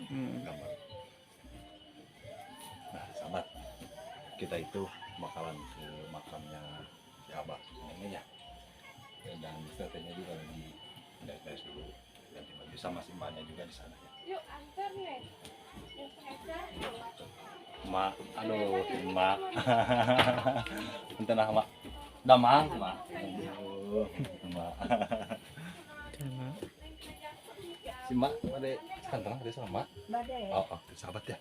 gambar. Nah, sahabat, kita itu bakalan ke makamnya si Abah ini ya. Dan tetenya juga lagi beres dulu. Ganti baju sama si mbaknya juga di sana ya. Yuk antar nih. Mak, aduh, mak. Entah mak. Damang, mak. Aduh, mak. Si mak, ada kantong ada sama mak. Badai. Oh, sahabat ya.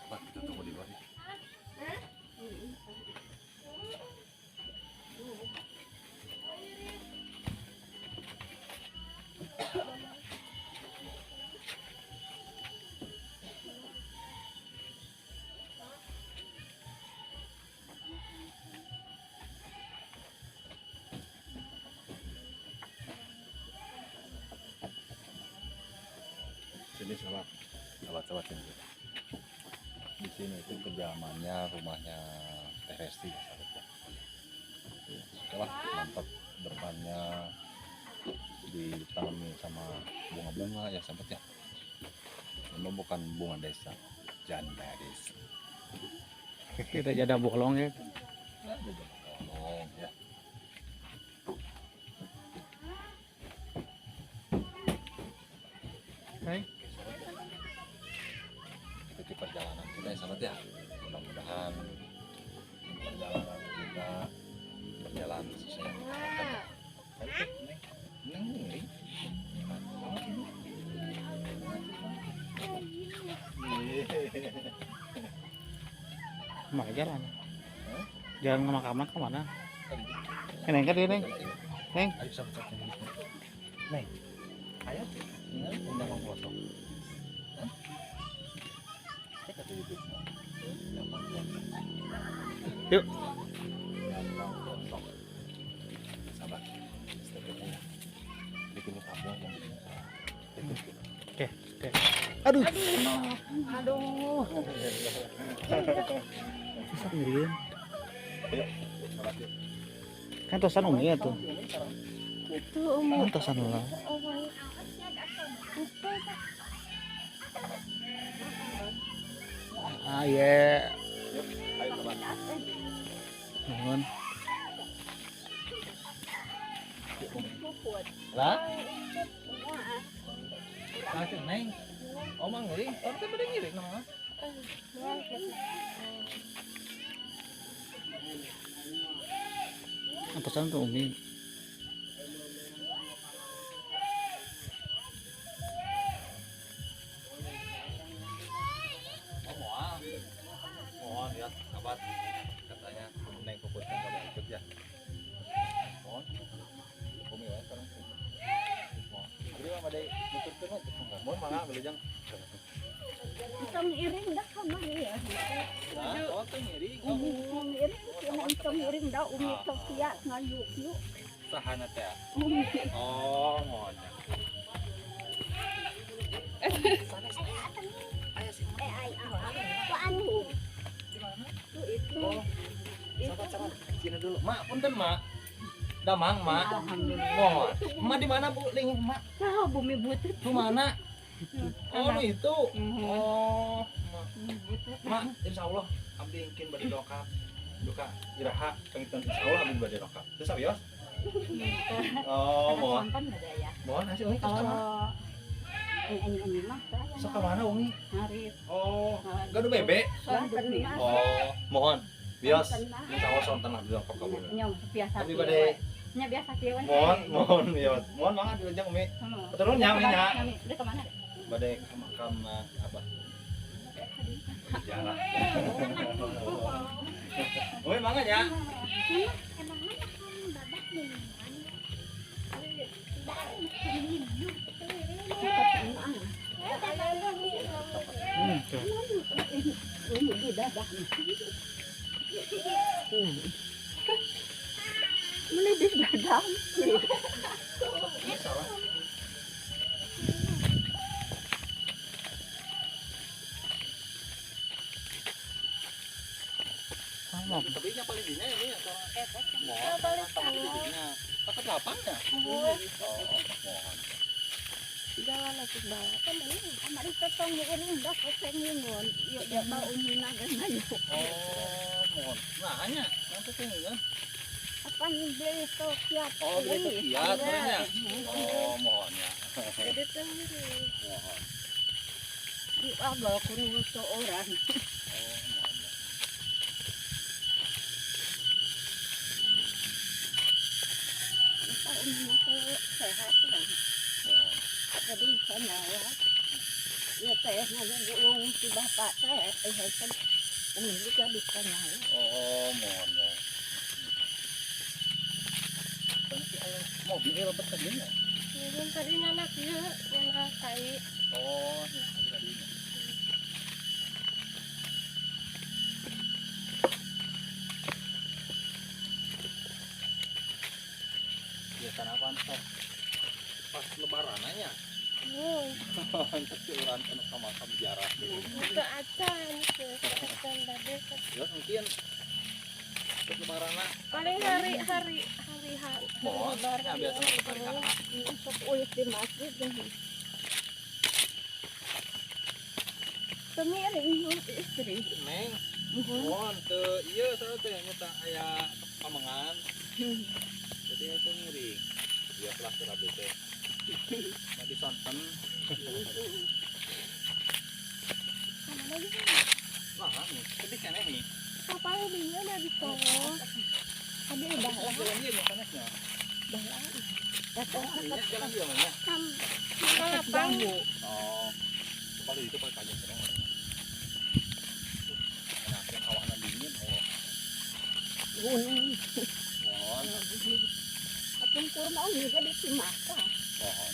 Sahabat, kita tunggu di luar ya. Sini sahabat ini. Di sini itu kediamannya, rumahnya Teh Resti ya sahabat ya. Oke lah, mantap, depannya ditanami sama bunga-bunga ya sahabat ya. Ini bukan bunga desa, janda desa. Kita jadi bolong ya. Tolong ya. Hai. Ikuti perjalanan kita ya sahabat ya. Mudah-mudahan perjalanan kita berjalan sesuai yang kita harapkan. Mana jalan? Jalan ke makaman ke mana? Neng kan dia neng. Neng. Ayo sahabat Neng. Ayo. Undang orang kosong. Yuk. Sahabat. Bikin tabung yang Oke. Aduh. Aduh. Bisa ngirian. Ayo, sahabat yuk. Kan tosan umi ya tuh. Itu Kan tosan lah. Ah ya. Yuk, ayo sahabat. Mohon. Lah? Kasih neng. Omang ngiri, orang tuh pada ngiri nama. Tosan tuh umi. Mohon ya, sahabat. Katanya neng pupusnya nggak mau ikut ya. Mohon. Bumi ya sekarang. Mohon. Jadi apa deh? Nuturkan aja. Mohon mangga belajang. Isang iring dah sama ya. Nah, kau tuh ngiri. Isang iring, kena isang iring dah umi Sofia ngayuk yuk. Sahana teh. Umi. Oh, mohon. Kok anu? Itu. Sahabat. Sini dulu. Mak, punten mak. Damang mak. Alhamdulillah. Mohon. Mak di mana bu? Lingkup mak. Tahu bumi butut. Lu mana? Oh, lu itu. Mhm. Oh, mak. Bumi butut. Mak, insya Allah abdi ingin bade doka. Duka iraha pengitan insya Allah abdi bade doka. Terus abios? Oh, mohon. Konten ada ya. Mohon hasil umi terus kemana? Kalau ini mah saya. Sok kemana umi? Harif. Oh, gaduh bebe. Konten mah. Oh, mohon. Bios. Insya Allah sonten abdi doka kamu. Nyong biasa. Abdi bade. Nya biasa kieuan. Mohon bios. Mohon banget dilajang umi. Betul nya umi nya. Dia ke mana? Bade ke makam Abah. Jalan. Umi mangga ya. Melidih dadang. Tapi nya paling dinya ini ya mau paling dinya. Pakai lapangnya. Oh, mohon. Jalan lagi bala kan ini amari tetong uring dah kesengingon. Yo dia bau mina gana yo. Oh, mohon. Nah, hanya nanti kan. Apa nih beli Tokyo? Oh, beli Tokyo sebenarnya. Oh, mohon ya. Ada tengiri. Mohon. Di abah kuno seorang. Oh, mohon ya. Apa umumnya sehat kan? Mohon. Jadi sana ya. Ya teh nanya gulung si bapak teh kan umi juga bisa nyala. Oh, mohon ya. Nanti ayah mobilnya lebat tadi ya? Yang tadi anak dia yang kai. Oh, ya, tadi ini. Biasa apaan toh? Pas lebaran aja. Oh, Untuk siuran kena sama jarak. itu acan, itu acan dade. Ya mungkin untuk lebaran lah. Paling hari Oh, lebaran ya, biasa hari H. untuk ulis di masjid deh. Kemiring istri. Neng, mohon ke iya saya teh nyata aya pamengan. Jadi itu miring. Dia kelas terabe teh. Mau disonten. Mana lagi? Lah, nih, sedih kan nih. Apa dia dari Solo? Ada dah lah, Jalan dia makannya. dah lah. Datang Ini jalan dia mana? lapang. Oh. Kalau itu pakai pajak terus. Enak yang hawana dingin, oh. Gunung. Mohon, Apa kurma juga di Cimaka. mohon.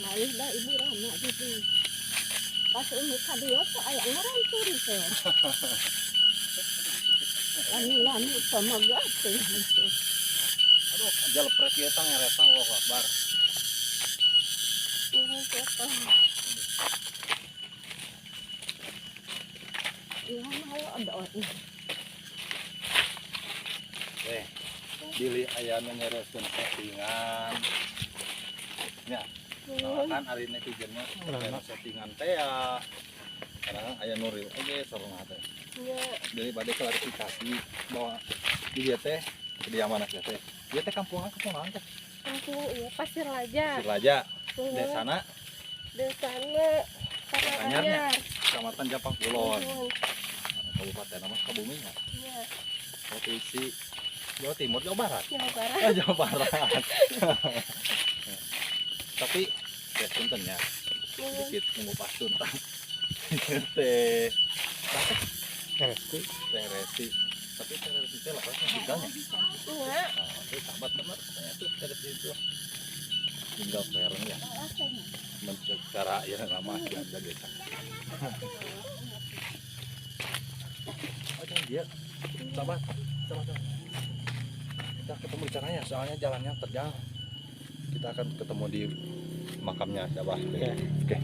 Nah, dah ibu Rama gitu. Pas umi kadio tuh ayah ngerancur itu. Lani sama gating itu. Aduh, jalur pertietang yang retang, Allah Akbar. Ini siapa? Iya mau ada orang. Bili ayamnya nyereskeun settingan. Ya, nah, kan hari netizennya settingan teh ya. Karena aya Nuril oke sareng teh. Iya. Jadi bade klarifikasi bahwa dia teh kediaman teh teh. Dia teh kampungan teh. Aku iya Pasir Laja. Siraja, desana Desana Anyarnya. Anyar. Kecamatan Japang Kulon. Kabupaten nama Kebumen ya. Iya. Provinsi Jawa Timur, Jawa Barat. Jawa Barat. Jawa Barat. Tapi ya puntennya sedikit mengupas tuntas. Teh Resti. Resi. Tapi Resi teh lah rasanya tinggalnya. Iya. Nah, itu sahabat bener katanya tuh Resi itu. Tinggal pereng ya. Cara ya lama ya gitu. Oh jangan dia. Sahabat. Kita ketemu di caranya soalnya jalannya terjal. Kita akan ketemu di makamnya Abah. Ya. Oke.